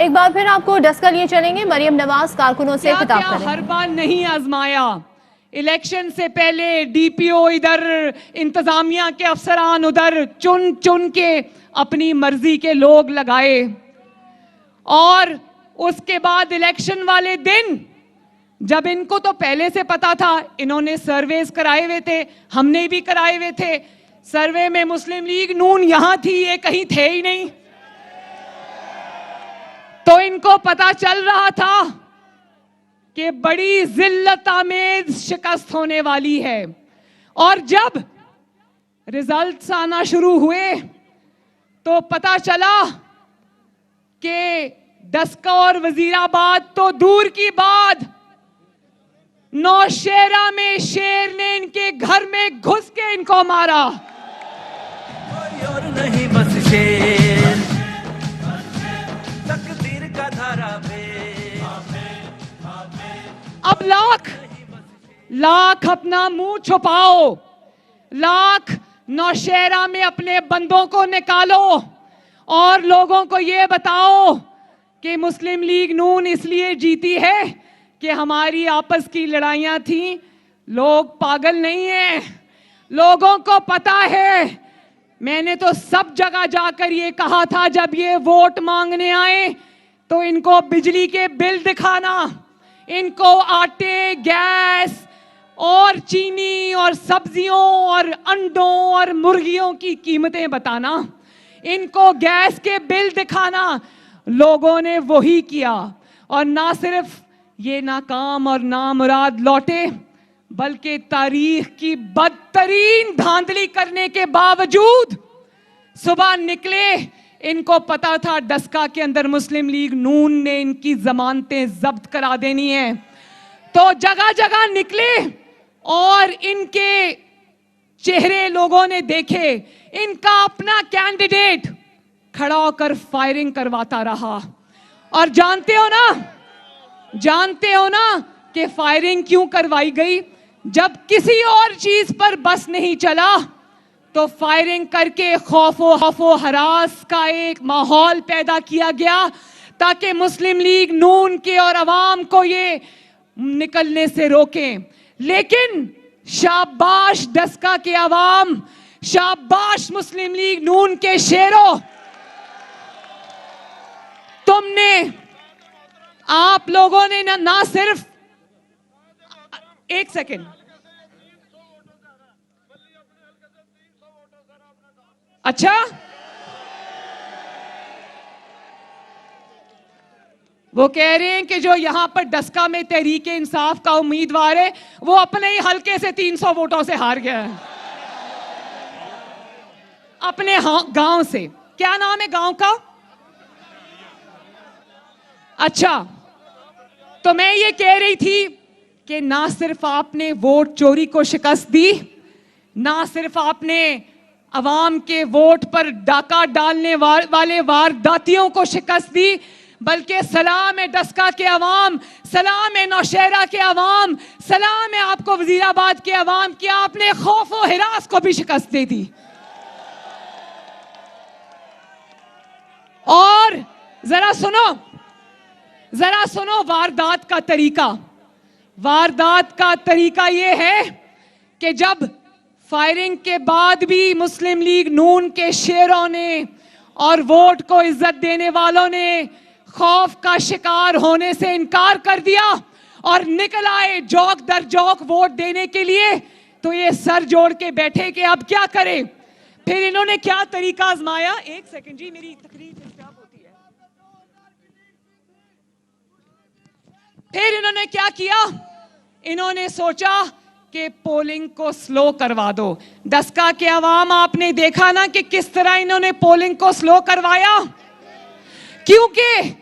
एक बार फिर आपको डस्का लिए चलेंगे, मरियम नवाज कारकुनों से खिताब करें। हर बार नहीं आजमाया, इलेक्शन से पहले डीपीओ इधर, इंतजामिया के अफसरान उधर, चुन चुन के अपनी मर्जी के लोग लगाए, और उसके बाद इलेक्शन वाले दिन जब इनको तो पहले से पता था, इन्होंने सर्वेस कराए हुए थे, हमने भी कराए हुए थे, सर्वे में मुस्लिम लीग नून यहां थी, ये कहीं थे ही नहीं, तो इनको पता चल रहा था कि बड़ी जिल्लत आमेज शिकस्त होने वाली है। और जब रिजल्ट्स आना शुरू हुए तो पता चला कि डस्का और वजीराबाद तो दूर की बात, नौशेरा में शेर ने इनके घर में घुस के इनको मारा। और नहीं बस शेर, तकदीर का धारा पे। अब लाख अपना मुंह छुपाओ, लाख नौशेरा में अपने बंदों को निकालो और लोगों को ये बताओ कि मुस्लिम लीग नून इसलिए जीती है कि हमारी आपस की लड़ाइयां थी। लोग पागल नहीं हैं, लोगों को पता है। मैंने तो सब जगह जाकर ये कहा था जब ये वोट मांगने आए तो इनको बिजली के बिल दिखाना, इनको आटे, गैस और चीनी और सब्जियों और अंडों और मुर्गियों की कीमतें बताना, इनको गैस के बिल दिखाना। लोगों ने वही किया और ना सिर्फ ये नाकाम और नामुराद लौटे, बल्कि तारीख की बदतरीन धांधली करने के बावजूद सुबह निकले। इनको पता था डस्का के अंदर मुस्लिम लीग नून ने इनकी जमानतें जब्त करा देनी है, तो जगह जगह निकले और इनके चेहरे लोगों ने देखे। इनका अपना कैंडिडेट खड़ा होकर फायरिंग करवाता रहा। और जानते हो ना कि फायरिंग क्यों करवाई गई? जब किसी और चीज पर बस नहीं चला तो फायरिंग करके खौफो हरास का एक माहौल पैदा किया गया ताकि मुस्लिम लीग नून के और अवाम को ये निकलने से रोकें। लेकिन शाबाश डस्का के अवाम, शाबाश मुस्लिम लीग नून के शेरों, आप लोगों ने ना सिर्फ, एक सेकेंड, अच्छा, वो कह रहे हैं कि जो यहां पर डस्का में तहरीके इंसाफ का उम्मीदवार है वो अपने ही हल्के से 300 वोटों से हार गया है, अपने गांव से। क्या नाम है गांव का? अच्छा, तो मैं ये कह रही थी कि ना सिर्फ आपने वोट चोरी को शिकस्त दी, ना सिर्फ आपने अवाम के वोट पर डाका डालने वाले वारदातियों को शिकस्त दी, बल्कि सलाम है डस्का के अवाम, सलाम है नौशेरा के अवाम, सलाम है आपको वजीराबाद के अवाम की आपने खौफ और हिरास को भी शिकस्त दे दी। और जरा सुनो वारदात का तरीका ये है कि जब फायरिंग के बाद भी मुस्लिम लीग नून के शेरों ने और वोट को इज्जत देने वालों ने खौफ का शिकार होने से इनकार कर दिया और निकल आए जौक दर जौक वोट देने के लिए, तो ये सर जोड़ के बैठे कि अब क्या करें। फिर इन्होंने क्या तरीका आजमाया? एक सेकंड जी, मेरी तकरीर डिस्टर्ब होती है। फिर इन्होंने क्या किया? इन्होंने सोचा कि पोलिंग को स्लो करवा दो। डस्का के अवाम, आपने देखा ना कि किस तरह इन्होंने पोलिंग को स्लो करवाया, क्योंकि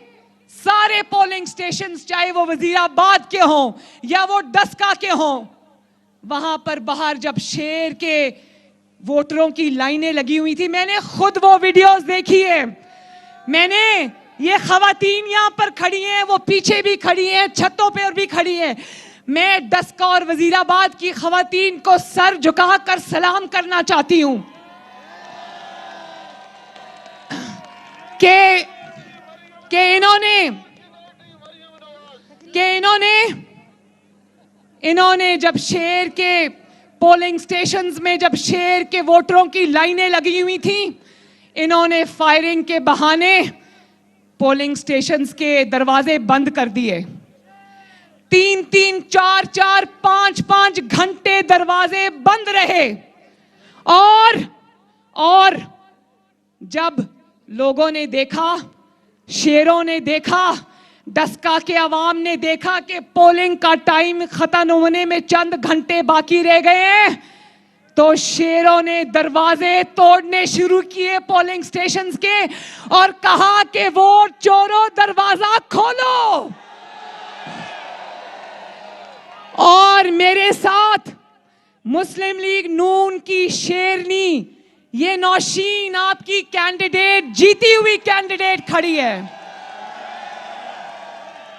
सारे पोलिंग स्टेशंस, चाहे वो वजीराबाद के हों या वो डस्का के हों, वहां पर बाहर जब शेर के वोटरों की लाइनें लगी हुई थी, मैंने खुद वो वीडियोस देखी है। मैंने ये खवातीन यहां पर खड़ी हैं, वो पीछे भी खड़ी हैं, छतों पर भी खड़ी हैं। मैं डस्का और वजीराबाद की खवातीन को सर झुकाकर सलाम करना चाहती हूं कि इन्होंने कि इन्होंने जब शेर के पोलिंग स्टेशंस में जब शेर के वोटरों की लाइनें लगी हुई थी, इन्होंने फायरिंग के बहाने पोलिंग स्टेशंस के दरवाजे बंद कर दिए। 3-3, 4-4, 5-5 घंटे दरवाजे बंद रहे। और जब लोगों ने देखा, शेरों ने देखा, डस्का के अवाम ने देखा कि पोलिंग का टाइम खत्म होने में चंद घंटे बाकी रह गए हैं, तो शेरों ने दरवाजे तोड़ने शुरू किए पोलिंग स्टेशंस के और कहा कि वोट चोरों दरवाजा खोलो। और मेरे साथ मुस्लिम लीग नून की शेरनी, ये नौशीन आपकी कैंडिडेट, जीती हुई कैंडिडेट खड़ी है।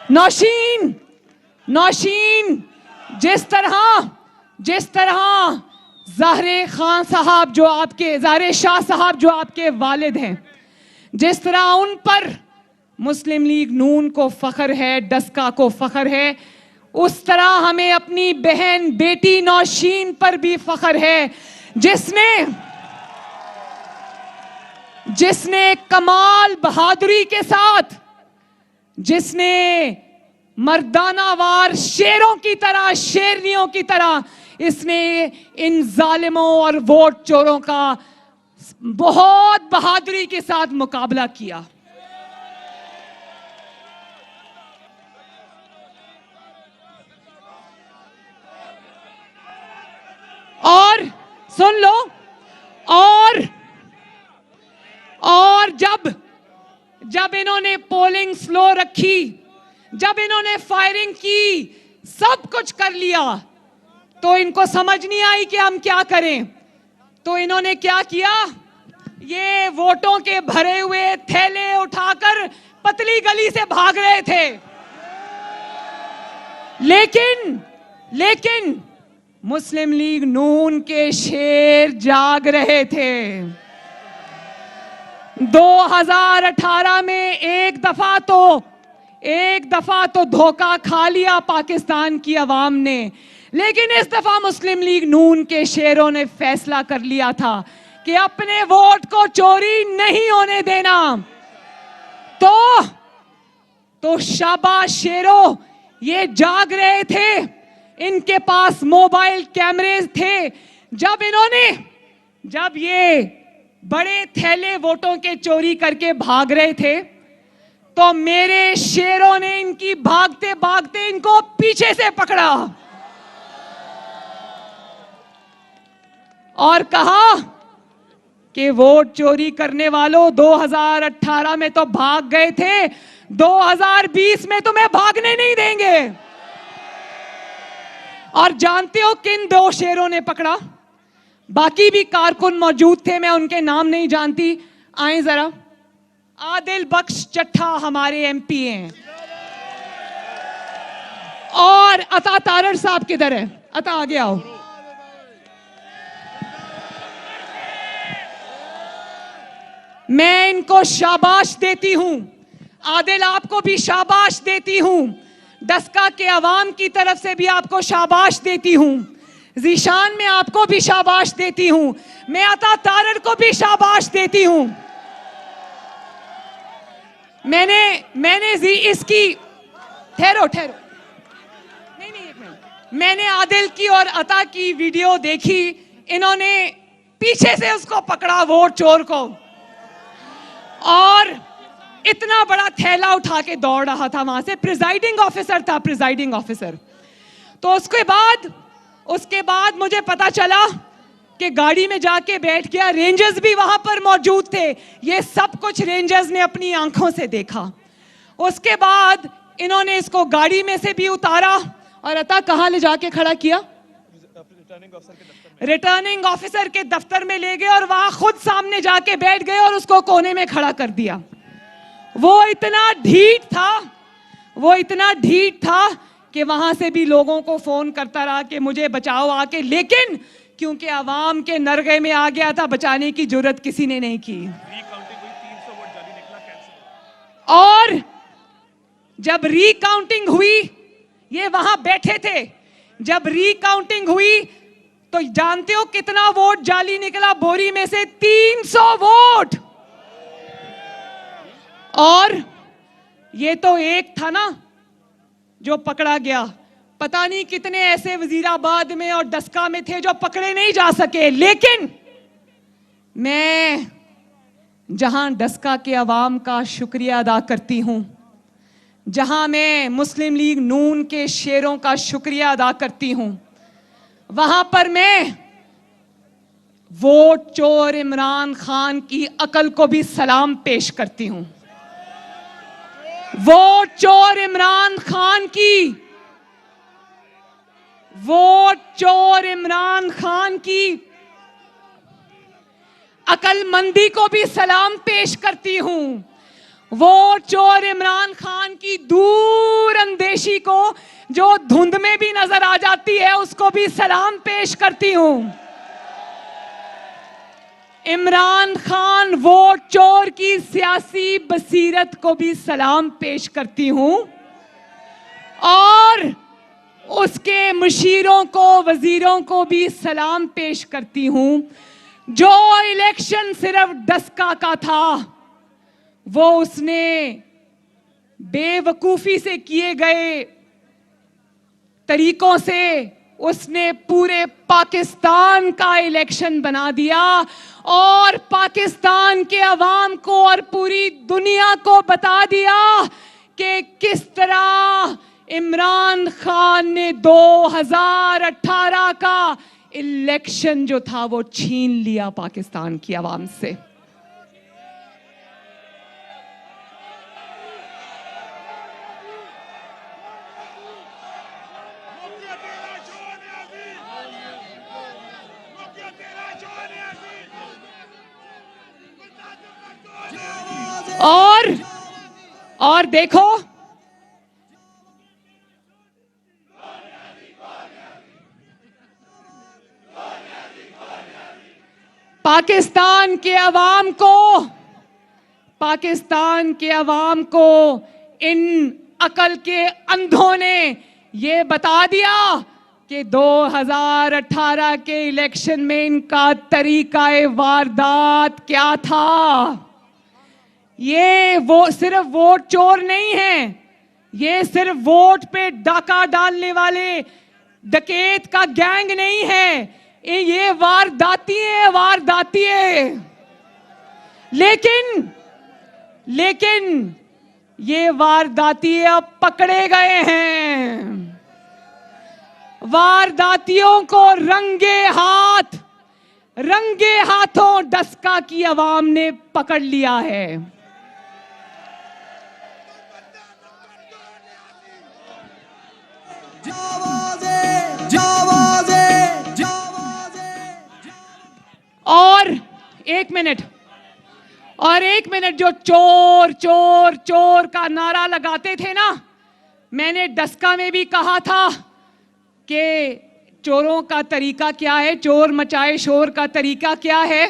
नौशीन, जिस तरह ज़ाहिर शाह साहब जो आपके वालिद हैं, जिस तरह उन पर मुस्लिम लीग नून को फख्र है, डस्का को फख्र है, उस तरह हमें अपनी बहन बेटी नौशीन पर भी फख्र है, जिसने कमाल बहादुरी के साथ, जिसने मर्दानावार शेरों की तरह, शेरनियों की तरह इसने इन जालिमों और वोट चोरों का बहुत बहादुरी के साथ मुकाबला किया। और सुन लो, और जब इन्होंने पोलिंग स्लो रखी, जब इन्होंने फायरिंग की, सब कुछ कर लिया, तो इनको समझ नहीं आई कि हम क्या करें। तो इन्होंने क्या किया, ये वोटों के भरे हुए थैले उठाकर पतली गली से भाग रहे थे। लेकिन मुस्लिम लीग नून के शेर जाग रहे थे। 2018 में एक दफा तो धोखा खा लिया पाकिस्तान की आवाम ने, लेकिन इस दफा मुस्लिम लीग नून के शेरों ने फैसला कर लिया था कि अपने वोट को चोरी नहीं होने देना। तो शाबाश शेरों, ये जाग रहे थे, इनके पास मोबाइल कैमरे थे। जब ये बड़े थैले वोटों के चोरी करके भाग रहे थे, तो मेरे शेरों ने इनकी भागते भागते इनको पीछे से पकड़ा और कहा कि वोट चोरी करने वालों, 2018 में तो भाग गए थे, 2020 में तुम्हें भागने नहीं देंगे। और जानते हो किन 2 शेरों ने पकड़ा? बाकी भी कारकुन मौजूद थे, मैं उनके नाम नहीं जानती, आए जरा। आदिल बख्श चट्ठा हमारे एमपी हैं, और अता तारड़ साहब किधर है? अता आगे आओ। मैं इनको शाबाश देती हूं, आदिल आपको भी शाबाश देती हूं, डस्का के अवाम की तरफ से भी आपको शाबाश देती हूं, जीशान में आपको भी शाबाश देती हूं, मैं अता तारड़ को भी शाबाश देती हूं। मैंने इसकी ठहरो नहीं एक मिनट, मैंने आदिल की और अता की वीडियो देखी, इन्होंने पीछे से उसको पकड़ा, वोट चोर को, और इतना बड़ा थैला उठा के दौड़ रहा था वहां से। Presiding officer. तो उसके बाद मुझे पता चला कि गाड़ी में जाके बैठ गया, रेंजर्स भी वहां पर मौजूद थे। ये सब कुछ रेंजर्स ने अपनी आंखों से देखा। उसके बाद इन्होंने इसको गाड़ी में से भी उतारा और अता कहां ले जाके खड़ा किया? रिटर्निंग ऑफिसर के दफ्तर में ले गए और वहां खुद सामने जाके बैठ गए और उसको कोने में खड़ा कर दिया। वो इतना ढीठ था कि वहां से भी लोगों को फोन करता रहा कि मुझे बचाओ आके, लेकिन क्योंकि आवाम के नरगे में आ गया था, बचाने की जरूरत किसी ने नहीं की। और जब रिकाउंटिंग हुई ये वहां बैठे थे। जब रीकाउंटिंग हुई तो जानते हो कितना वोट जाली निकला? बोरी में से 300 वोट। और ये तो एक था ना जो पकड़ा गया, पता नहीं कितने ऐसे वजीराबाद में और डस्का में थे जो पकड़े नहीं जा सके। लेकिन मैं जहां डस्का के अवाम का शुक्रिया अदा करती हूं, जहां मैं मुस्लिम लीग नून के शेरों का शुक्रिया अदा करती हूं, वहां पर मैं वोट चोर इमरान खान की अकल को भी सलाम पेश करती हूं। वोट चोर इमरान खान की, वोट चोर इमरान खान की अकलमंदी को भी सलाम पेश करती हूं। वोट चोर इमरान खान की दूर अंदेशी को, जो धुंध में भी नजर आ जाती है, उसको भी सलाम पेश करती हूं। इमरान खान वोट चोर की सियासी बसीरत को भी सलाम पेश करती हूं और उसके मुशीरों को, वजीरों को भी सलाम पेश करती हूं। जो इलेक्शन सिर्फ डस्का का था, वो उसने बेवकूफी से किए गए तरीकों से उसने पूरे पाकिस्तान का इलेक्शन बना दिया और पाकिस्तान के अवाम को और पूरी दुनिया को बता दिया कि किस तरह इमरान खान ने 2018 का इलेक्शन जो था वो छीन लिया पाकिस्तान की अवाम से। और देखो, पाकिस्तान के अवाम को इन अकल के अंधों ने ये बता दिया कि 2018 के इलेक्शन में इनका तरीकाए वारदात क्या था। ये वो सिर्फ वोट चोर नहीं है, ये सिर्फ वोट पे डाका डालने वाले डकैत का गैंग नहीं है, ये वारदाती है। लेकिन ये वारदाती अब पकड़े गए हैं। वारदातियों को रंगे हाथों डस्का की आवाम ने पकड़ लिया है। और एक मिनट जो चोर चोर चोर का नारा लगाते थे ना, मैंने डस्का में भी कहा था कि चोरों का तरीका क्या है, चोर मचाए शोर का तरीका क्या है।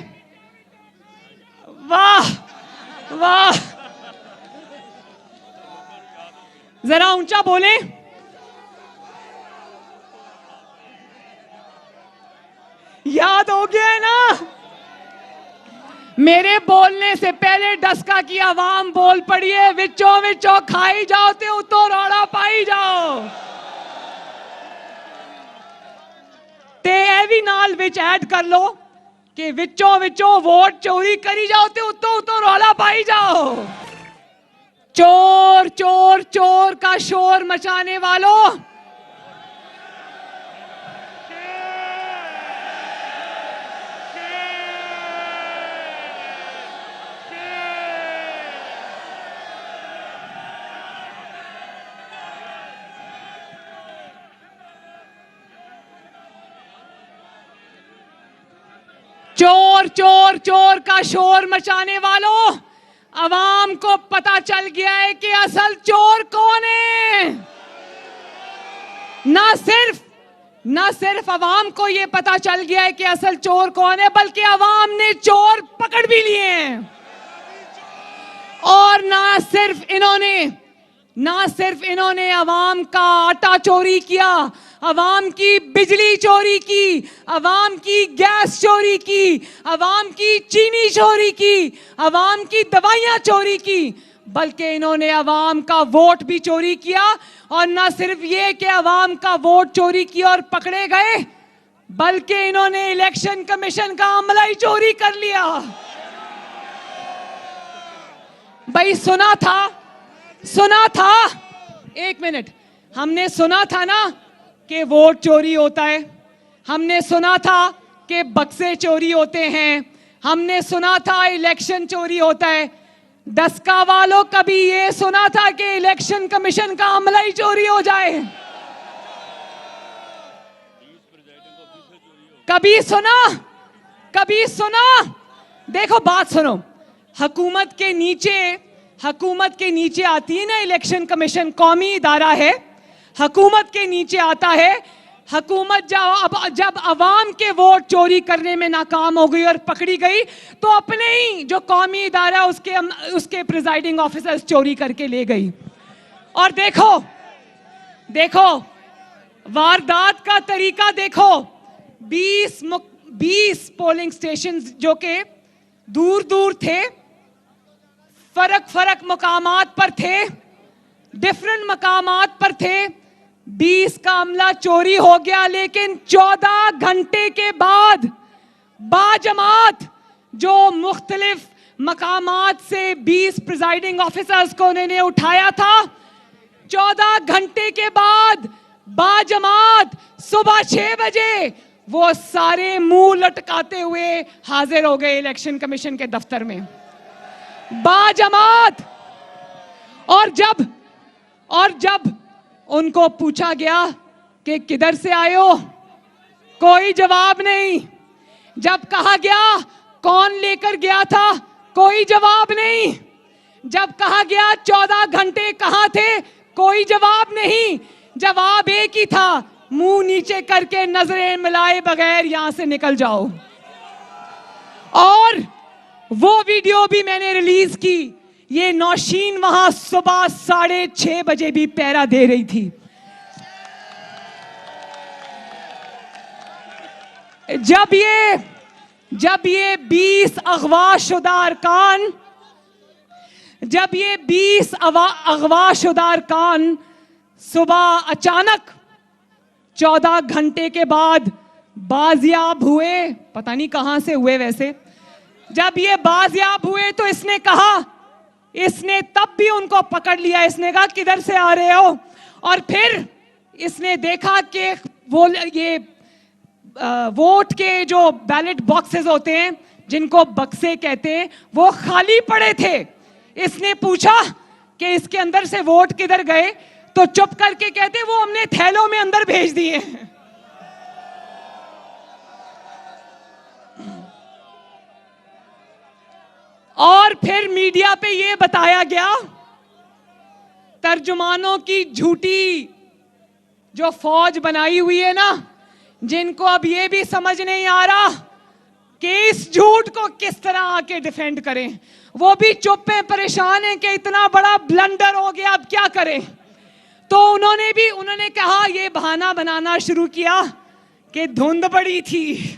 वाह वाह, जरा ऊंचा बोले। याद हो गया है ना? मेरे बोलने से पहले डस्का की आवाम बोल पड़ी है, विचो खाई जाओ ते उतो रौला पाई जाओ। ते ए भी नाल विच ऐड कर लो कि विचो वोट चोरी करी जाओ ते उतो रौला पाई जाओ। चोर चोर चोर का शोर मचाने वालों, चोर चोर चोर का शोर मचाने वालों, अवाम को पता चल गया है कि असल चोर कौन है। ना सिर्फ अवाम को यह पता चल गया है कि असल चोर कौन है, बल्कि अवाम ने चोर पकड़ भी लिए हैं। और ना सिर्फ इन्होंने ना सिर्फ इन्होंने अवाम का आटा चोरी किया, अवाम की बिजली चोरी की, अवाम की गैस चोरी की, अवाम की चीनी चोरी की, अवाम की दवाइयां चोरी की, बल्कि इन्होंने अवाम का वोट भी चोरी किया। और ना सिर्फ ये कि अवाम का वोट चोरी किया और पकड़े गए, बल्कि इन्होंने इलेक्शन कमीशन का अमला ही चोरी कर लिया। भाई सुना था, एक मिनट, हमने सुना था ना कि वोट चोरी होता है, हमने सुना था कि बक्से चोरी होते हैं, हमने सुना था इलेक्शन चोरी होता है। डस्का वालों कभी ये सुना था कि इलेक्शन कमीशन का अमला ही चोरी हो जाए? कभी सुना? देखो बात सुनो, हुकूमत के नीचे आती है ना इलेक्शन कमीशन, कौमी इदारा है, हुकूमत के नीचे आता है। हुकूमत जब अवाम के वोट चोरी करने में नाकाम हो गई और पकड़ी गई, तो अपने ही जो कौमी इदारा उसके प्रिजाइडिंग ऑफिसर्स चोरी करके ले गई। और देखो वारदात का तरीका देखो, 20 पोलिंग स्टेशन जो के दूर थे, फर्क मकामात पर थे, डिफरेंट मकामात पर थे, 20 का अमला चोरी हो गया। लेकिन 14 घंटे के बाद बाजमात जो मुख्तलिफ मकामात से 20 प्रिजाइडिंग ऑफिसर्स को उन्होंने उठाया था, 14 घंटे के बाद बाजमात सुबह 6 बजे वो सारे मुंह लटकाते हुए हाजिर हो गए इलेक्शन कमीशन के दफ्तर में, बाजमात। और जब उनको पूछा गया कि किधर से आए हो, कोई जवाब नहीं। जब कहा गया कौन लेकर गया था, कोई जवाब नहीं। जब कहा गया 14 घंटे कहां थे, कोई जवाब नहीं। जवाब एक ही था, मुंह नीचे करके नजरें मिलाए बगैर यहां से निकल जाओ। और वो वीडियो भी मैंने रिलीज की, ये नौशीन वहां सुबह 6:30 बजे भी पहरा दे रही थी। जब ये 20 अगवाशुदा अरकान सुबह अचानक 14 घंटे के बाद बाजियाब हुए, पता नहीं कहां से हुए वैसे, जब ये बाजियाब हुए तो इसने तब भी उनको पकड़ लिया। इसने कहा किधर से आ रहे हो, और फिर इसने देखा कि वोट के जो बैलेट बॉक्सेस होते हैं, जिनको बक्से कहते हैं, वो खाली पड़े थे। इसने पूछा कि इसके अंदर से वोट किधर गए, तो चुप करके कहते वो हमने थैलों में अंदर भेज दिए। और फिर मीडिया पे ये बताया गया, तर्जुमानों की झूठी जो फौज बनाई हुई है ना, जिनको अब ये भी समझ नहीं आ रहा कि इस झूठ को किस तरह आके डिफेंड करें, वो भी चुप हैं, परेशान हैं कि इतना बड़ा ब्लंडर हो गया, अब क्या करें। तो उन्होंने कहा, ये बहाना बनाना शुरू किया कि धुंध पड़ी थी,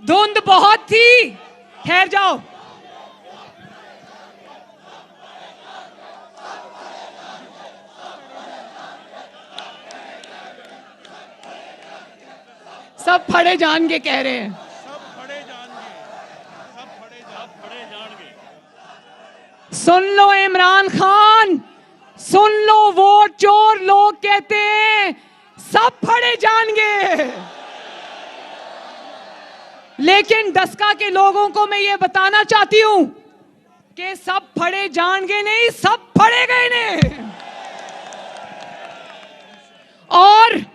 धुंध बहुत थी। ठहर जाओ, सब फड़े जान के कह रहे हैं, सुन लो इमरान खान, सुन लो, वोट चोर लोग कहते हैं, सब फड़े जाएंगे। लेकिन डस्का के लोगों को मैं ये बताना चाहती हूं कि सब फड़े जाएंगे नहीं, सब फड़े गए ने। और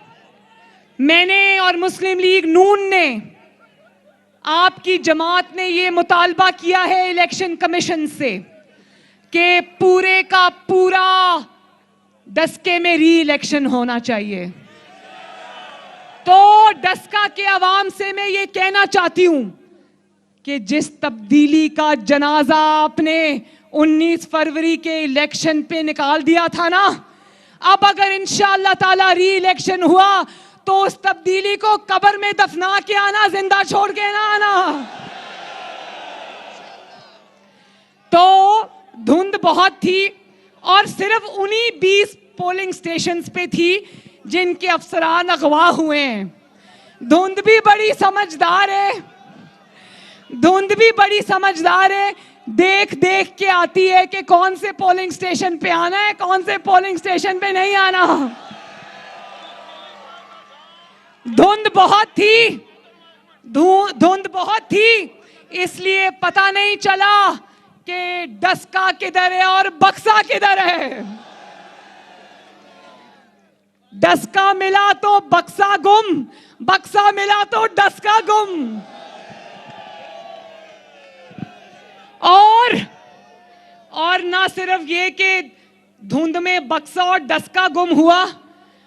मैंने और मुस्लिम लीग नून ने, आपकी जमात ने ये मुतालबा किया है इलेक्शन कमीशन से कि पूरे का पूरा डस्के में री इलेक्शन होना चाहिए। तो डस्का के अवाम से मैं ये कहना चाहती हूं कि जिस तब्दीली का जनाजा आपने 19 फरवरी के इलेक्शन पे निकाल दिया था ना, अब अगर इंशाअल्लाह ताला री इलेक्शन हुआ तो उस तब्दीली को कब्र में दफना के आना, जिंदा छोड़ के ना आना। तो धुंध बहुत थी और सिर्फ उन्हीं 20 पोलिंग स्टेशंस पे थी जिनके अफसरान अगवा हुए हैं। धुंध भी बड़ी समझदार है, धुंध भी बड़ी समझदार है, देख देख के आती है कि कौन से पोलिंग स्टेशन पे आना है, कौन से पोलिंग स्टेशन पे नहीं आना। धुंध बहुत थी, धुंध बहुत थी, इसलिए पता नहीं चला कि डस्का किधर है और बक्सा किधर है। डस्का मिला तो बक्सा गुम, बक्सा मिला तो डस्का गुम। और ना सिर्फ ये कि धुंध में बक्सा और डस्का गुम हुआ,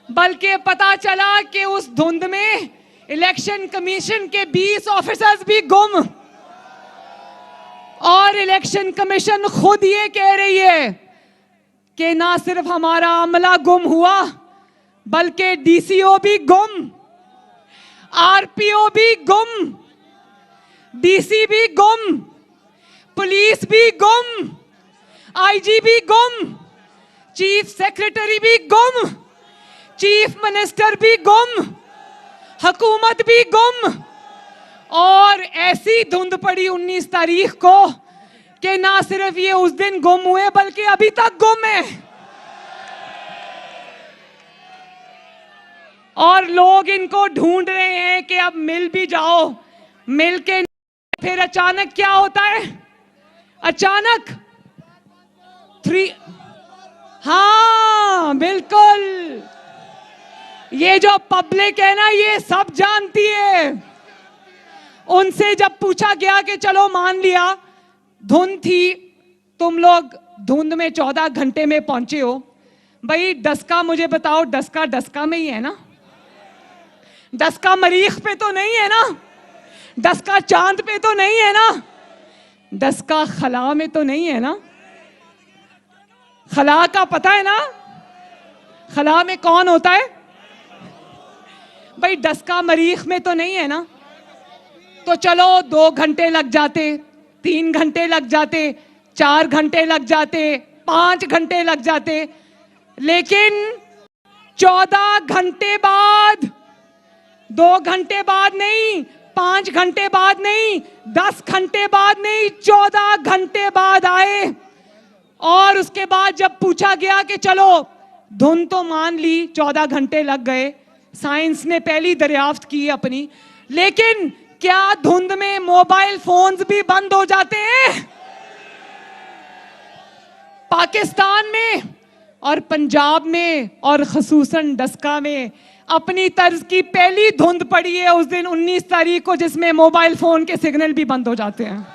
बल्कि पता चला कि उस धुंध में इलेक्शन कमीशन के 20 ऑफिसर्स भी गुम। और इलेक्शन कमीशन खुद ये कह रही है कि ना सिर्फ हमारा अमला गुम हुआ, बल्कि डीसीओ भी गुम, आरपीओ भी गुम, डीसी भी गुम, पुलिस भी गुम, आईजी भी गुम, चीफ सेक्रेटरी भी गुम, चीफ मिनिस्टर भी गुम, हुकूमत भी गुम। और ऐसी धुंध पड़ी 19 तारीख को कि ना सिर्फ ये उस दिन गुम हुए बल्कि अभी तक गुम है। और लोग इनको ढूंढ रहे हैं कि अब मिल भी जाओ, मिल के फिर अचानक क्या होता है, अचानक हाँ बिल्कुल, ये जो पब्लिक है ना ये सब जानती है। उनसे जब पूछा गया कि चलो मान लिया धुंध थी, तुम लोग धुंध में 14 घंटे में पहुंचे हो, भाई डस्का मुझे बताओ, डस्का डस्का में ही है ना, डस्का मरीख पे तो नहीं है ना, डस्का चांद पे तो नहीं है ना, डस्का खला में तो नहीं है ना। खला का पता है ना, खला में कौन होता है भाई, डस्का मरीख में तो नहीं है ना। तो चलो 2 घंटे लग जाते, 3 घंटे लग जाते, 4 घंटे लग जाते, 5 घंटे लग जाते, लेकिन 14 घंटे बाद, 2 घंटे बाद नहीं, 5 घंटे बाद नहीं, 10 घंटे बाद नहीं, 14 घंटे बाद आए। और उसके बाद जब पूछा गया कि चलो धुंध तो मान ली, 14 घंटे लग गए, साइंस ने पहली दरियाफ्त की अपनी, लेकिन क्या धुंध में मोबाइल फोन्स भी बंद हो जाते हैं? पाकिस्तान में और पंजाब में और खसूसन डस्का में अपनी तर्ज की पहली धुंध पड़ी है उस दिन 19 तारीख को, जिसमें मोबाइल फोन के सिग्नल भी बंद हो जाते हैं।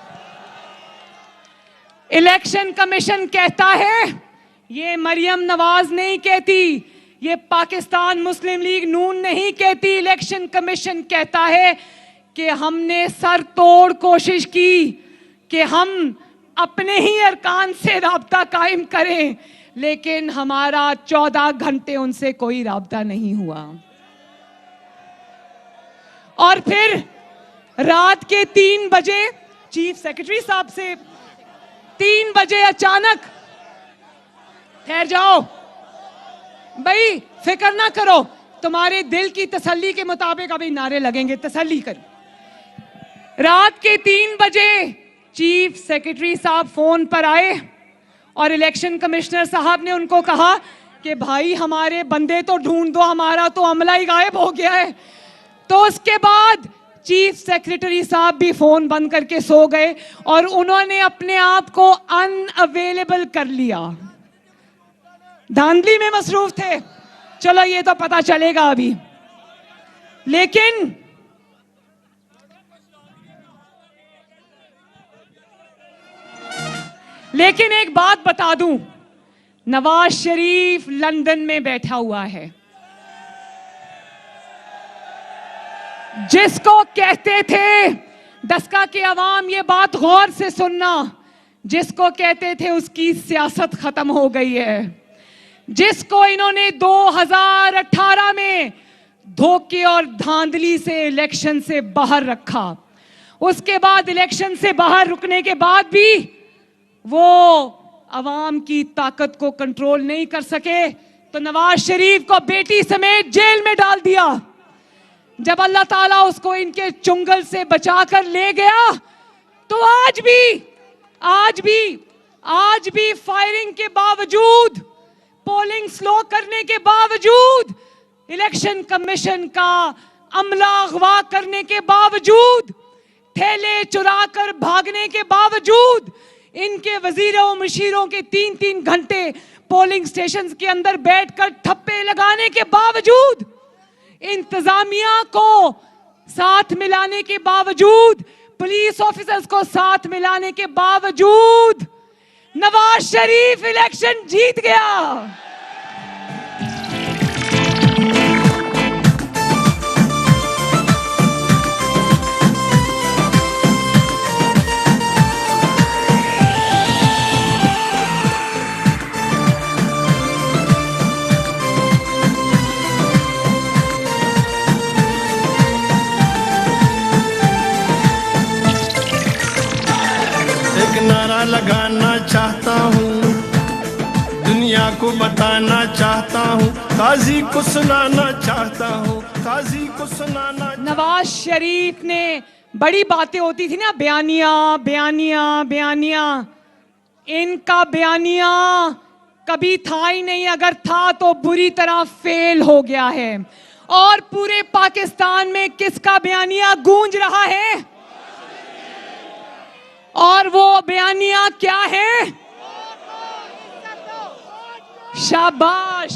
इलेक्शन कमीशन कहता है, ये मरियम नवाज नहीं कहती, ये पाकिस्तान मुस्लिम लीग नून नहीं कहती, इलेक्शन कमीशन कहता है कि हमने सर तोड़ कोशिश की कि हम अपने ही अरकान से राब्ता कायम करें, लेकिन हमारा 14 घंटे उनसे कोई राब्ता नहीं हुआ। और फिर रात के 3 बजे चीफ सेक्रेटरी साहब से 3 बजे अचानक, ठहर जाओ भाई, फिक्र ना करो, तुम्हारे दिल की तसल्ली के मुताबिक अभी नारे लगेंगे, तसल्ली करो। रात के 3 बजे चीफ सेक्रेटरी साहब फोन पर आए और इलेक्शन कमिश्नर साहब ने उनको कहा कि भाई हमारे बंदे तो ढूंढ दो, हमारा तो अमला ही गायब हो गया है। तो उसके बाद चीफ सेक्रेटरी साहब भी फोन बंद करके सो गए और उन्होंने अपने आप को अनअवेलेबल कर लिया, धांधली में मसरूफ थे। चलो ये तो पता चलेगा अभी, लेकिन एक बात बता दूं, नवाज शरीफ लंदन में बैठा हुआ है। जिसको कहते थे डस्का के अवाम ये बात गौर से सुनना, जिसको कहते थे उसकी सियासत खत्म हो गई है, जिसको इन्होंने 2018 में धोखे और धांधली से इलेक्शन से बाहर रखा, उसके बाद इलेक्शन से बाहर रुकने के बाद भी वो अवाम की ताकत को कंट्रोल नहीं कर सके, तो नवाज शरीफ को बेटी समेत जेल में डाल दिया। जब अल्लाह ताला उसको इनके चुंगल से बचाकर ले गया, तो आज भी फायरिंग के बावजूद, पोलिंग स्लो करने के बावजूद, इलेक्शन कमीशन का अमला अगवा करने के बावजूद, ठेले चुरा कर भागने के बावजूद, इनके वजीरों मशीरों के 3-3 घंटे पोलिंग स्टेशन के अंदर बैठकर ठप्पे लगाने के बावजूद, इंतजामिया को साथ मिलाने के बावजूद, पुलिस ऑफिसर्स को साथ मिलाने के बावजूद नवाज शरीफ इलेक्शन जीत गया। नारा लगाना चाहता हूँ, दुनिया को बताना चाहता हूँ, काजी को सुनाना चाहता हूँ, काजी को सुनाना। नवाज शरीफ ने बड़ी बातें होती थी ना, बयानिया, इनका बयानिया कभी था ही नहीं, अगर था तो बुरी तरह फेल हो गया है। और पूरे पाकिस्तान में किसका बयानिया गूंज रहा है? और वो बयानिया क्या है? शाबाश,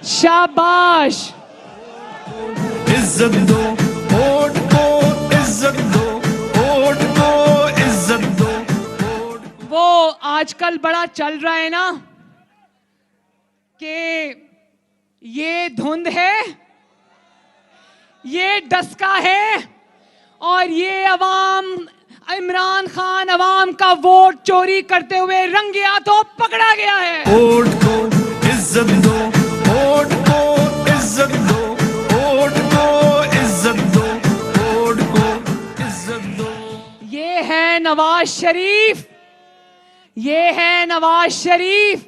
शाबाश। इज्जत दो वोट को, इज्जत दो वोट को, इज्जत दो। वो आजकल बड़ा चल रहा है ना कि ये धुंध है, ये डस्का है, और ये अवाम, इमरान खान अवाम का वोट चोरी करते हुए रंगे हाथों पकड़ा गया है। वोट को इज्जत दो, वोट को इज्जत दो, वोट को इज्जत दो, वोट को इज्जत दो। ये है नवाज शरीफ, ये है नवाज शरीफ,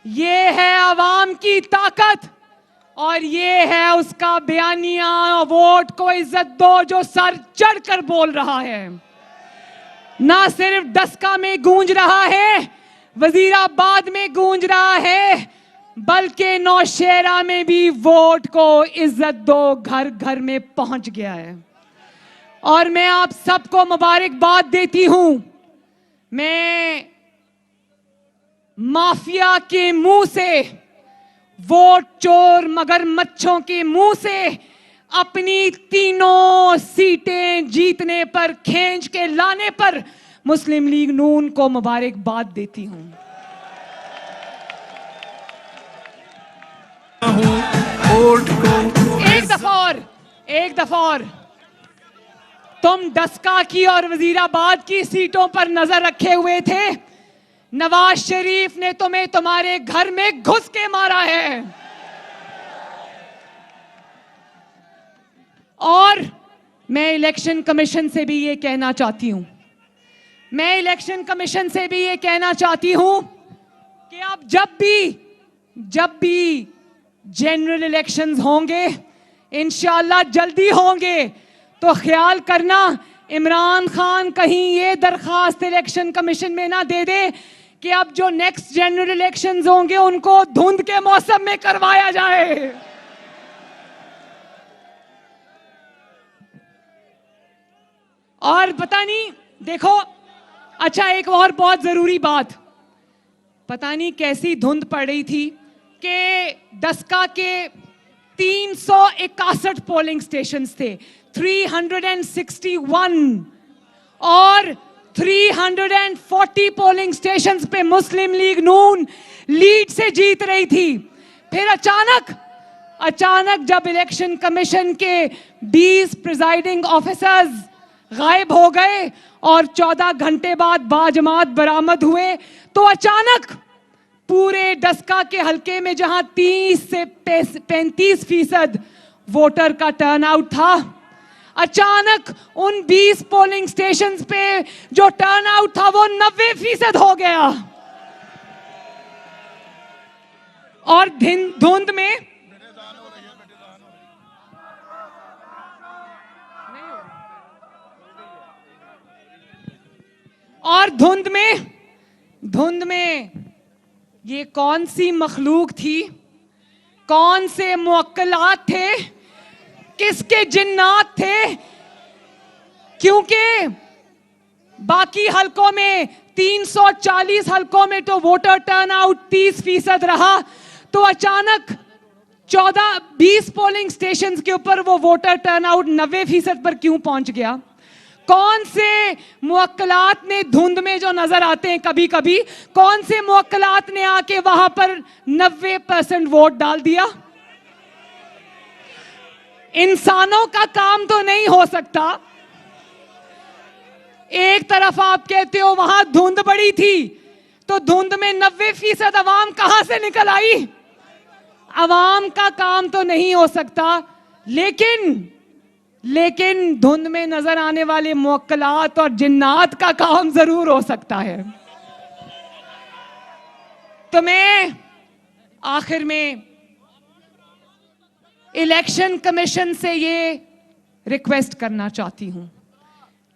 ये है अवाम की ताकत, और ये है उसका बयानिया, वोट को इज्जत दो, जो सर चढ़कर बोल रहा है। ना सिर्फ डस्का में गूंज रहा है, वजीराबाद में गूंज रहा है, बल्कि नौशेरा में भी वोट को इज्जत दो घर घर में पहुंच गया है। और मैं आप सबको मुबारकबाद देती हूं। मैं माफिया के मुंह से, वोट चोर मगरमच्छों के मुंह से अपनी तीनों सीटें जीतने पर, खींच के लाने पर मुस्लिम लीग नून को मुबारकबाद देती हूं। एक दफा और तुम डस्का की और वजीराबाद की सीटों पर नजर रखे हुए थे, नवाज शरीफ ने तुम्हें तुम्हारे घर में घुस के मारा है। और मैं इलेक्शन कमीशन से भी ये कहना चाहती हूं, मैं इलेक्शन कमीशन से भी ये कहना चाहती हूं कि अब जब भी जनरल इलेक्शंस होंगे, इंशाअल्लाह जल्दी होंगे, तो ख्याल करना इमरान खान कहीं ये दरखास्त इलेक्शन कमीशन में ना दे दे कि अब जो नेक्स्ट जनरल इलेक्शंस होंगे उनको धुंध के मौसम में करवाया जाए। और पता नहीं, देखो, अच्छा एक और बहुत जरूरी बात, पता नहीं कैसी धुंध पड़ रही थी कि डस्का के 361 पोलिंग स्टेशंस थे, 361, और 340 पोलिंग स्टेशंस पे मुस्लिम लीग नून लीड से जीत रही थी। फिर अचानक जब इलेक्शन कमीशन के 20 प्रिजाइडिंग ऑफिसर्स गायब हो गए और 14 घंटे बाद बाजमात बरामद हुए, तो अचानक पूरे डस्का के हलके में जहां 30 से 35% वोटर का टर्नआउट था, अचानक उन 20 पोलिंग स्टेशंस पे जो टर्नआउट था वो 90% हो गया। और धुंध में धुंध में ये कौन सी मखलूक थी, कौन से मुअक्कलात थे, किसके जिन्नात थे? क्योंकि बाकी हलकों में 340 हलकों में तो वोटर टर्नआउट 30% रहा, तो अचानक 20 पोलिंग स्टेशंस के ऊपर वो वोटर टर्नआउट 90% पर क्यों पहुंच गया? कौन से मुअक्कलात ने धुंध में जो नजर आते हैं कभी कभी, कौन से मुअक्कलात ने आके वहां पर 90% वोट डाल दिया? इंसानों का काम तो नहीं हो सकता। एक तरफ आप कहते हो वहां धुंध बड़ी थी, तो धुंध में 90% अवाम कहां से निकल आई? अवाम का काम तो नहीं हो सकता, लेकिन धुंध में नजर आने वाले मुअक्कलात और जिन्नात का काम जरूर हो सकता है। तो मैं आखिर में इलेक्शन कमीशन से ये रिक्वेस्ट करना चाहती हूं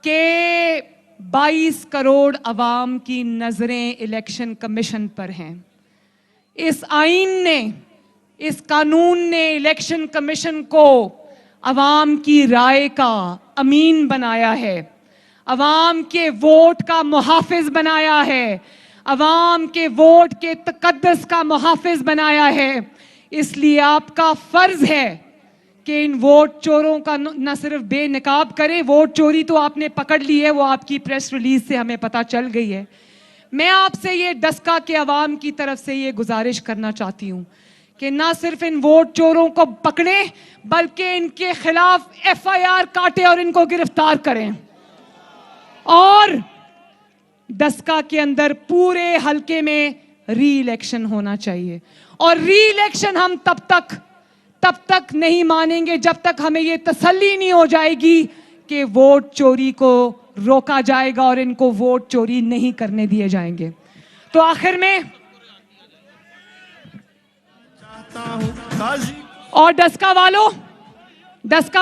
कि 22 करोड़ अवाम की नजरें इलेक्शन कमीशन पर हैं। इस आईन ने, इस कानून ने इलेक्शन कमीशन को अवाम की राय का अमीन बनाया है, अवाम के वोट का मुहाफिज बनाया है, अवाम के वोट के तकद्दस का मुहाफिज बनाया है। इसलिए आपका फर्ज है कि इन वोट चोरों का न सिर्फ बेनकाब करें, वोट चोरी तो आपने पकड़ ली है, वो आपकी प्रेस रिलीज से हमें पता चल गई है। मैं आपसे ये डस्का के अवाम की तरफ से ये गुजारिश करना चाहती हूँ कि ना सिर्फ इन वोट चोरों को पकड़ें, बल्कि इनके खिलाफ FIR काटें और इनको गिरफ्तार करें। और डस्का के अंदर पूरे हलके में री इलेक्शन होना चाहिए। और री इलेक्शन हम तब तक नहीं मानेंगे जब तक हमें ये तसल्ली नहीं हो जाएगी कि वोट चोरी को रोका जाएगा और इनको वोट चोरी नहीं करने दिए जाएंगे। तो आखिर में और डस्का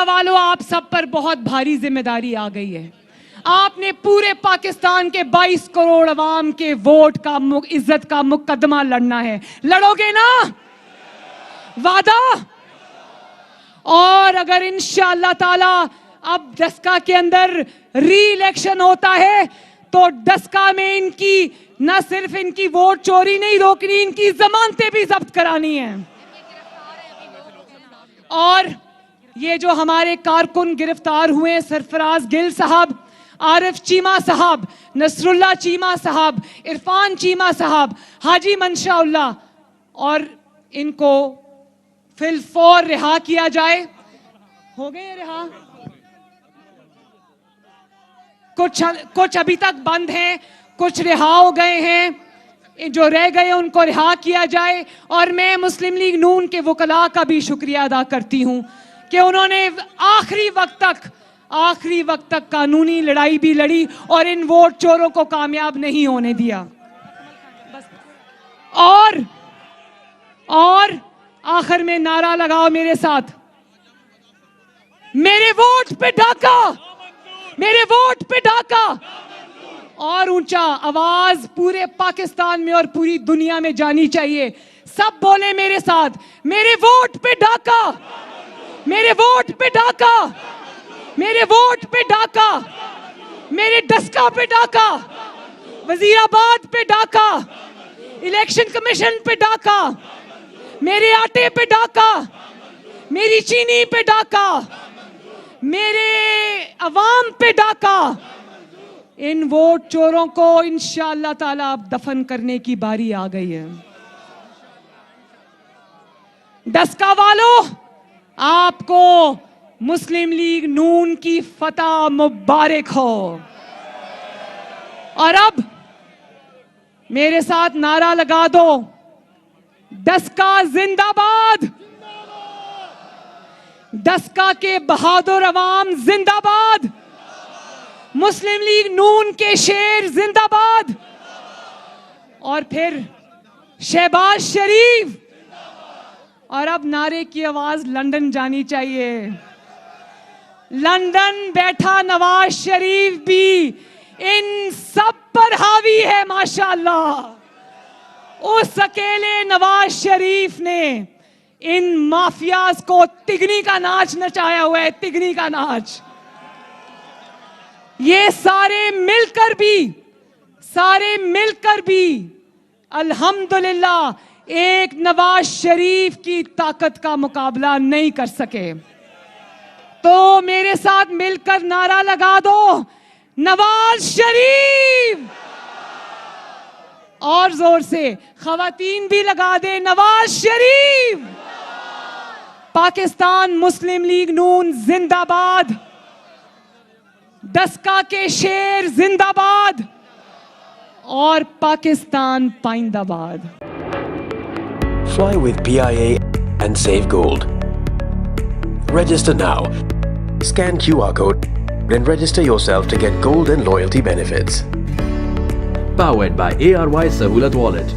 वालों आप सब पर बहुत भारी जिम्मेदारी आ गई है। आपने पूरे पाकिस्तान के 22 करोड़ अवाम के वोट का इज्जत का मुकदमा लड़ना है। लड़ोगे ना? वादा? और अगर इंशाअल्लाह ताला अब डस्का के अंदर री इलेक्शन होता है तो डस्का में इनकी न सिर्फ इनकी वोट चोरी नहीं रोकनी, इनकी जमानतें भी जब्त करानी है। और ये जो हमारे कारकुन गिरफ्तार हुए, सरफराज गिल साहब, आरिफ चीमा साहब, नसरुल्लाह चीमा साहब, इरफान चीमा साहब, हाजी मंशाउल्लाह, और इनको फिलफौर रिहा किया जाए। हो गए रिहा? कुछ अभी तक बंद हैं, कुछ रिहा हो गए हैं, जो रह गए उनको रिहा किया जाए। और मैं मुस्लिम लीग नून के वकला का भी शुक्रिया अदा करती हूं कि उन्होंने आखिरी वक्त तक कानूनी लड़ाई भी लड़ी और इन वोट चोरों को कामयाब नहीं होने दिया। और आखिर में नारा लगाओ मेरे साथ, मेरे वोट पे डाका, मेरे वोट पे डाका। और ऊंचा आवाज पूरे पाकिस्तान में और पूरी दुनिया में जानी चाहिए। सब बोले मेरे साथ, मेरे वोट पे डाका, मेरे वोट पे डाका, मेरे वोट पे डाका, मेरे डस्का पे डाका, वजीराबाद पे डाका, इलेक्शन कमीशन पे डाका, मेरे आटे पे डाका, मेरी चीनी पे डाका, मेरे अवाम पे डाका। इन वोट चोरों को इंशाअल्लाह ताला अब दफन करने की बारी आ गई है। डस्का वालों, आपको मुस्लिम लीग नून की फतह मुबारक हो। और अब मेरे साथ नारा लगा दो, डस्का जिंदाबाद, डस्का के बहादुर अवाम जिंदाबाद, मुस्लिम लीग नून के शेर जिंदाबाद। और फिर शहबाज शरीफ। और अब नारे की आवाज लंदन जानी चाहिए। लंदन बैठा नवाज शरीफ भी इन सब पर हावी है माशाअल्लाह। उस अकेले नवाज शरीफ ने इन माफियाज को तिगनी का नाच नचाया हुआ है, तिगनी का नाच। ये सारे मिलकर भी अल्हम्दुलिल्लाह एक नवाज शरीफ की ताकत का मुकाबला नहीं कर सके। तो मेरे साथ मिलकर नारा लगा दो, नवाज शरीफ। और जोर से खवातीन भी लगा दे, नवाज शरीफ। पाकिस्तान मुस्लिम लीग नून जिंदाबाद, डस्का के शेर जिंदाबाद और Pakistan पाइंदाबाद। Fly with PIA and save gold. Register now. Scan QR code and register yourself to get gold and loyalty benefits. Powered by ARY Sahulat Wallet.